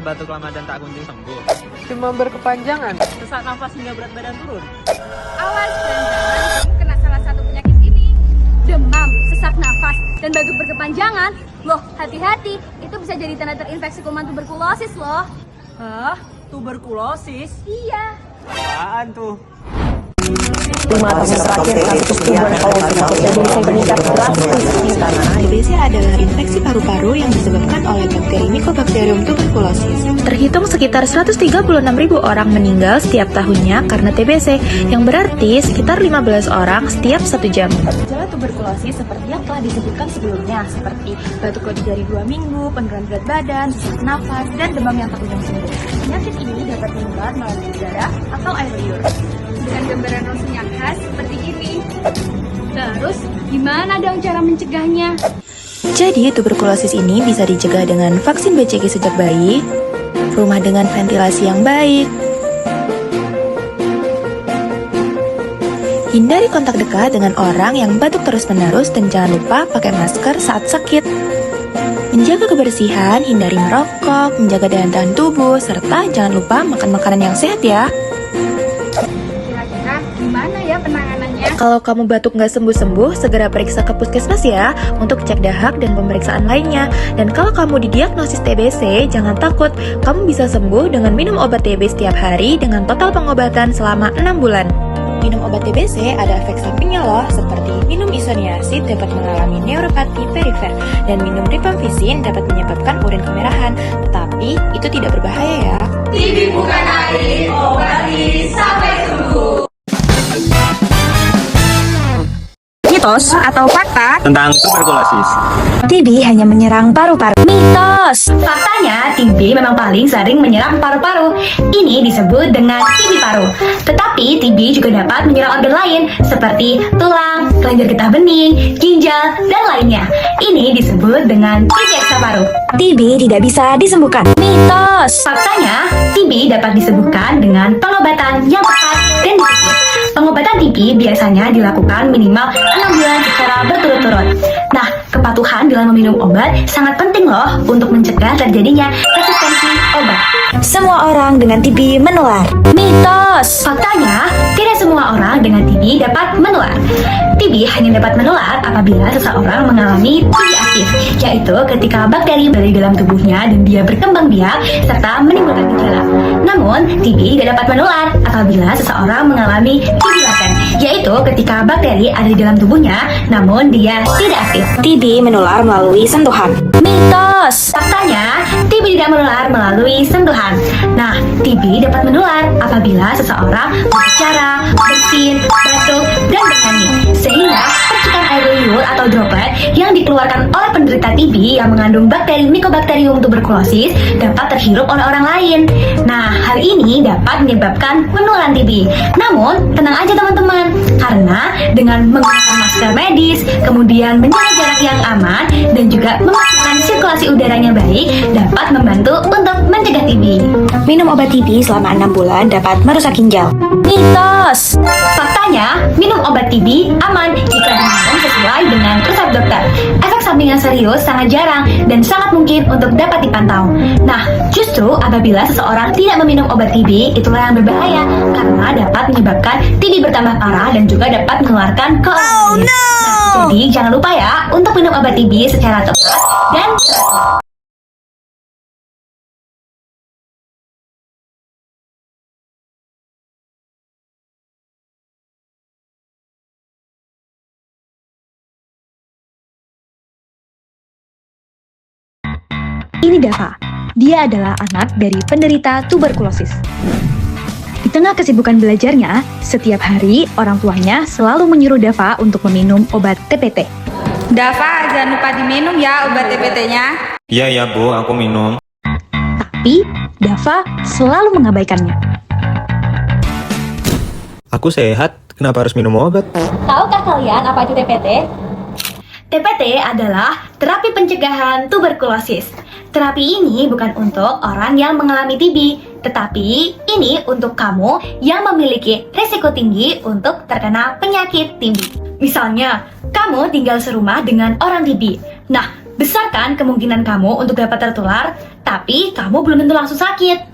batuk lama dan tak kunjung sembuh? Demam berkepanjangan. Sesak nafas hingga berat badan turun? Awas dan jangan kamu kena salah satu penyakit ini. Demam, sesak nafas, dan batuk berkepanjangan. Loh, hati-hati, itu bisa jadi tanda terinfeksi kuman tuberkulosis loh. Hah? Tuberkulosis? Iya. Apaan tuh? 5 tahun terakhir kasus tuberkulosis atau TBC meningkat drastis di tanah air. TBC adalah infeksi paru-paru yang disebabkan oleh bakteri Mycobacterium tuberculosis. Terhitung sekitar 136.000 orang meninggal setiap tahunnya karena TBC, yang berarti sekitar 15 orang setiap 1 jam. Gejala tuberkulosis seperti yang telah disebutkan sebelumnya, seperti batuk lebih dari 2 minggu, penurunan berat badan, sesak nafas, dan demam yang tak kunjung sembuh. Penyakit ini dapat menular melalui udara atau air liur. Dengan gambaran rosnya khas seperti ini. Terus, gimana dong cara mencegahnya? Jadi, tuberkulosis ini bisa dicegah dengan vaksin BCG sejak bayi, rumah dengan ventilasi yang baik, hindari kontak dekat dengan orang yang batuk terus-menerus, dan jangan lupa pakai masker saat sakit. Menjaga kebersihan, hindari merokok, menjaga daya tahan tubuh, serta jangan lupa makan makanan yang sehat ya. Kira-kira gimana ya penanganannya? Kalau kamu batuk nggak sembuh-sembuh, segera periksa ke puskesmas ya untuk cek dahak dan pemeriksaan lainnya. Dan kalau kamu didiagnosis TBC, jangan takut. Kamu bisa sembuh dengan minum obat TB setiap hari dengan total pengobatan selama 6 bulan. Minum obat TBC ada efek sampingnya loh, seperti minum isoniazid dapat mengalami neuropati perifer, dan minum rifampicin dapat menyebabkan urin kemerahan. Tetapi itu tidak berbahaya ya. TB bukan air, obati sampai sembuh. Mitos atau fakta Tentang tuberkulosis. TB hanya menyerang paru-paru. Mitos. Faktanya, TB memang paling sering menyerang paru-paru. Ini disebut dengan TB paru. Tetapi TB juga dapat menyerang organ lain seperti tulang, kelenjar getah bening, ginjal, dan lainnya. Ini disebut dengan TB ekstraparu. TB tidak bisa disembuhkan. Mitos. Faktanya, TB dapat disembuhkan dengan pengobatan yang tepat dan disiplin. Pengobatan TB biasanya dilakukan minimal 6 bulan secara berturut-turut. Nah, kepatuhan dalam meminum obat sangat penting loh untuk mencegah terjadinya resistensi obat. Semua orang dengan TB menular. Mitos. Faktanya, tidak semua orang dengan TB dapat menular. TB hanya dapat menular apabila seseorang mengalami TB aktif, yaitu ketika bakteri berada di dalam tubuhnya dan dia berkembang biak serta menimbulkan gejala. Namun, TB tidak dapat menular apabila seseorang mengalami TB laten, yaitu ketika bakteri ada di dalam tubuhnya namun dia tidak aktif. TB menular melalui sentuhan. Mitos. Faktanya, TB tidak menular melalui sentuhan. Nah, TB dapat menular apabila seseorang berbicara, bersin, batuk, dan bernyanyi. Sehingga percikan air liur atau droplet yang dikeluarkan oleh penderita TB yang mengandung bakteri Mycobacterium tuberculosis dapat terhirup oleh orang lain. Nah, hal ini dapat menyebabkan penularan TB. Namun, tenang aja teman-teman, karena dengan menggunakan masker medis, kemudian menjaga jarak yang aman, dan juga memastikan sirkulasi udaranya baik, dapat membantu untuk mencegah TB. Minum obat TB selama 6 bulan dapat merusak ginjal. Mitos. Faktanya, minum obat TB aman jika diminum sesuai dengan resep dokter. Efek samping yang serius sangat jarang dan sangat mungkin untuk dapat dipantau. Nah, justru apabila seseorang tidak meminum obat TB, itulah yang berbahaya karena dapat menyebabkan TB bertambah parah dan juga dapat menularkan ke orang lain. Nah, jadi jangan lupa ya untuk minum obat TB secara tepat dan teratur. Ini Dava. Dia adalah anak dari penderita tuberkulosis. Di tengah kesibukan belajarnya, setiap hari orang tuanya selalu menyuruh Dava untuk meminum obat TPT. Dava, jangan lupa diminum ya obat TPT-nya. Iya ya Bu, aku minum. Tapi Dava selalu mengabaikannya. Aku sehat, kenapa harus minum obat? Tahukah kalian apa itu TPT? TPT adalah terapi pencegahan tuberkulosis. Terapi ini bukan untuk orang yang mengalami TB, tetapi ini untuk kamu yang memiliki risiko tinggi untuk terkena penyakit TB. Misalnya, kamu tinggal serumah dengan orang TB. Nah, Besarkan kemungkinan kamu untuk dapat tertular, tapi kamu belum tentu langsung sakit.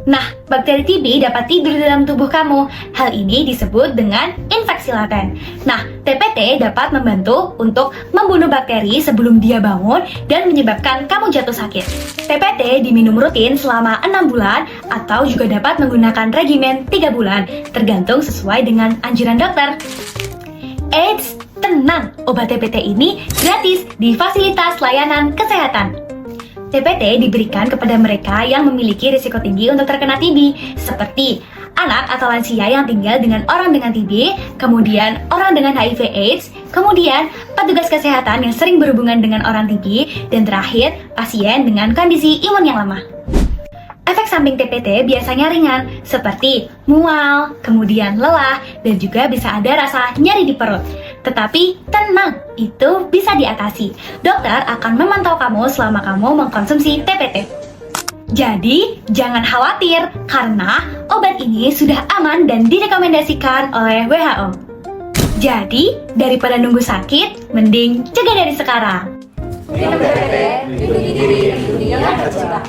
Nah, bakteri TB dapat tidur di dalam tubuh kamu. Hal ini disebut dengan infeksi laten. Nah, TPT dapat membantu untuk membunuh bakteri sebelum dia bangun dan menyebabkan kamu jatuh sakit. TPT diminum rutin selama 6 bulan atau juga dapat menggunakan regimen 3 bulan, tergantung sesuai dengan anjuran dokter. Eits, tenang, obat TPT ini gratis di fasilitas layanan kesehatan. TPT diberikan kepada mereka yang memiliki risiko tinggi untuk terkena TB, seperti anak atau lansia yang tinggal dengan orang dengan TB, kemudian orang dengan HIV/AIDS, kemudian petugas kesehatan yang sering berhubungan dengan orang TB, dan terakhir, pasien dengan kondisi imun yang lemah. Efek samping TPT biasanya ringan, seperti mual, kemudian lelah, dan juga bisa ada rasa nyeri di perut. Tetapi tenang, itu bisa diatasi. Dokter akan memantau kamu selama kamu mengkonsumsi TPT. Jadi, jangan khawatir, karena obat ini sudah aman dan direkomendasikan oleh WHO. Jadi, daripada nunggu sakit, mending cegah dari sekarang. Minum TPT, lindungi diri dan dunia tercipta.